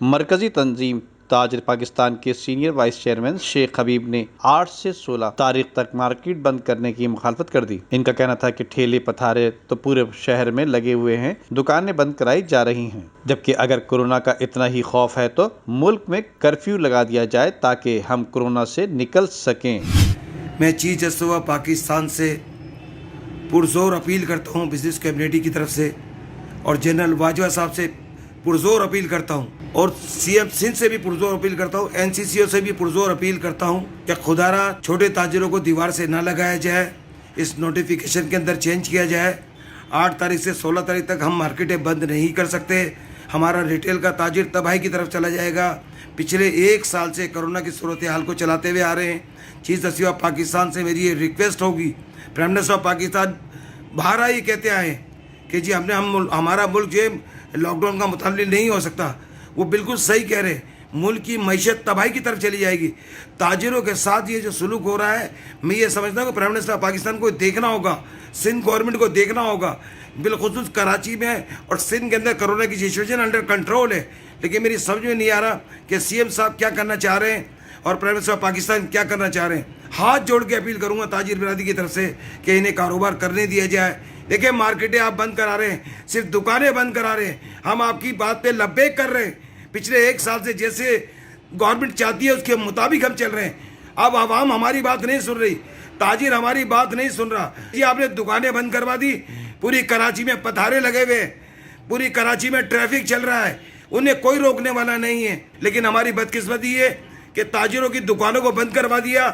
مرکزی تنظیم تاجر پاکستان کے سینئر وائس چیئرمین شیخ حبیب نے 8 سے 16 تاریخ تک مارکیٹ بند کرنے کی مخالفت کر دی۔ ان کا کہنا تھا کہ ٹھیلے پتھارے تو پورے شہر میں لگے ہوئے ہیں، دکانیں بند کرائی جا رہی ہیں، جبکہ اگر کورونا کا اتنا ہی خوف ہے تو ملک میں کرفیو لگا دیا جائے تاکہ ہم کورونا سے نکل سکیں۔ میں چیف جسٹس آف پاکستان سے پرزور اپیل کرتا ہوں، بزنس کمیونٹی کی طرف سے، اور جنرل باجوہ صاحب سے پرزور اپیل کرتا ہوں، اور سی ایم سندھ سے بھی پرزور اپیل کرتا ہوں، این سی سی او سے بھی پرزور اپیل کرتا ہوں کہ خدا را چھوٹے تاجروں کو دیوار سے نہ لگایا جائے، اس نوٹیفیکیشن کے اندر چینج کیا جائے۔ 8 تاریخ سے 16 تاریخ تک ہم مارکیٹیں بند نہیں کر سکتے، ہمارا ریٹیل کا تاجر تباہی کی طرف چلا جائے گا۔ پچھلے 1 سال سے کرونا کی صورتحال کو چلاتے ہوئے آ رہے ہیں۔ چیف جسٹس آف پاکستان سے میری یہ ریکویسٹ ہوگی، پرائم منسٹر آف پاکستان باہر یہ کہتے آئے کہ جی ہمارا ملک جو لاک ڈاؤن کا متعلق نہیں ہو سکتا، وہ بالکل صحیح کہہ رہے۔ ملک کی معیشت تباہی کی طرف چلی جائے گی۔ تاجروں کے ساتھ یہ جو سلوک ہو رہا ہے، میں یہ سمجھتا ہوں کہ پرائم منسٹر آف پاکستان کو دیکھنا ہوگا، سندھ گورنمنٹ کو دیکھنا ہوگا۔ بالخصوص کراچی میں اور سندھ کے اندر کرونا کی سچویشن انڈر کنٹرول ہے، لیکن میری سمجھ میں نہیں آ رہا کہ سی ایم صاحب کیا کرنا چاہ رہے ہیں اور پرائم منسٹر آف پاکستان کیا کرنا چاہ رہے ہیں۔ ہاتھ جوڑ کے اپیل کروں گا تاجر برادری کی طرف سے کہ انہیں کاروبار کرنے دیا جائے۔ دیکھیں، مارکیٹیں آپ بند کرا رہے ہیں، صرف دکانیں بند کرا رہے ہیں، ہم آپ کی بات پہ لبیک کر رہے ہیں۔ پچھلے 1 سال سے جیسے گورنمنٹ چاہتی ہے اس کے مطابق ہم چل رہے ہیں۔ اب عوام ہماری بات نہیں سن رہی، تاجر ہماری بات نہیں سن رہا۔ جی آپ نے دکانیں بند کروا دی، پوری کراچی میں پتھارے لگے ہوئے ہیں، پوری کراچی میں ٹریفک چل رہا ہے، انہیں کوئی روکنے والا نہیں ہے۔ لیکن ہماری بدقسمتی ہے کہ تاجروں کی دکانوں کو بند کروا دیا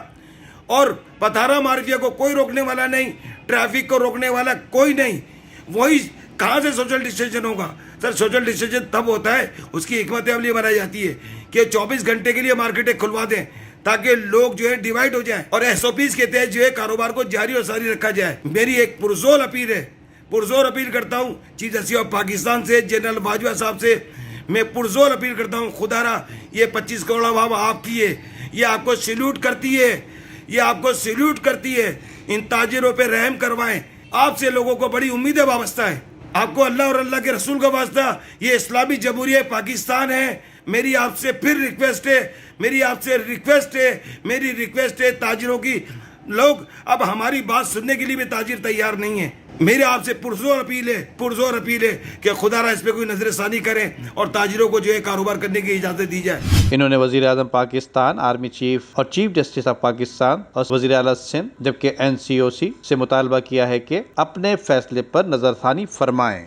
اور پتھارا مارفیا کو کوئی روکنے والا نہیں، ٹریفک کو روکنے والا کوئی نہیں۔ وہی کہاں سے سوشل ڈسٹینشن ہوگا؟ سر، سوشل ڈسٹینشن تب ہوتا ہے، اس کی حکمت عملی بنائی جاتی ہے کہ 24 گھنٹے کے لیے مارکیٹیں کھلوا دیں تاکہ لوگ جو ہے ڈیوائڈ ہو جائیں اور ایس او پیز کے تحت جو ہے کاروبار کو جاری اور ساری رکھا جائے۔ میری ایک پرزور اپیل ہے، پرزور اپیل کرتا ہوں چیف جسٹس آف پاکستان سے، جنرل باجوہ صاحب سے میں پرزور اپیل کرتا ہوں، خدا را یہ 25 کروڑ عوام آپ کی ہے، یہ آپ کو سیلوٹ کرتی ہے، یہ آپ کو سیلوٹ کرتی ہے۔ ان تاجروں پہ رحم کروائیں، آپ سے لوگوں کو بڑی امیدیں وابستہ ہیں، آپ کو اللہ اور اللہ کے رسول کا واسطہ، یہ اسلامی جمہوریہ پاکستان ہے۔ میری آپ سے پھر ریکویسٹ ہے، میری ریکویسٹ ہے تاجروں کی، لوگ اب ہماری بات سننے کے لیے بھی تاجر تیار نہیں ہیں۔ میرے آپ سے پرزور اپیل ہے کہ خدا را اس پہ کوئی نظر ثانی کریں اور تاجروں کو جو ہے کاروبار کرنے کی اجازت دی جائے۔ انہوں نے وزیر اعظم پاکستان، آرمی چیف اور چیف جسٹس آف پاکستان اور وزیر اعلیٰ سندھ جبکہ این سی او سی سے مطالبہ کیا ہے کہ اپنے فیصلے پر نظر ثانی فرمائیں۔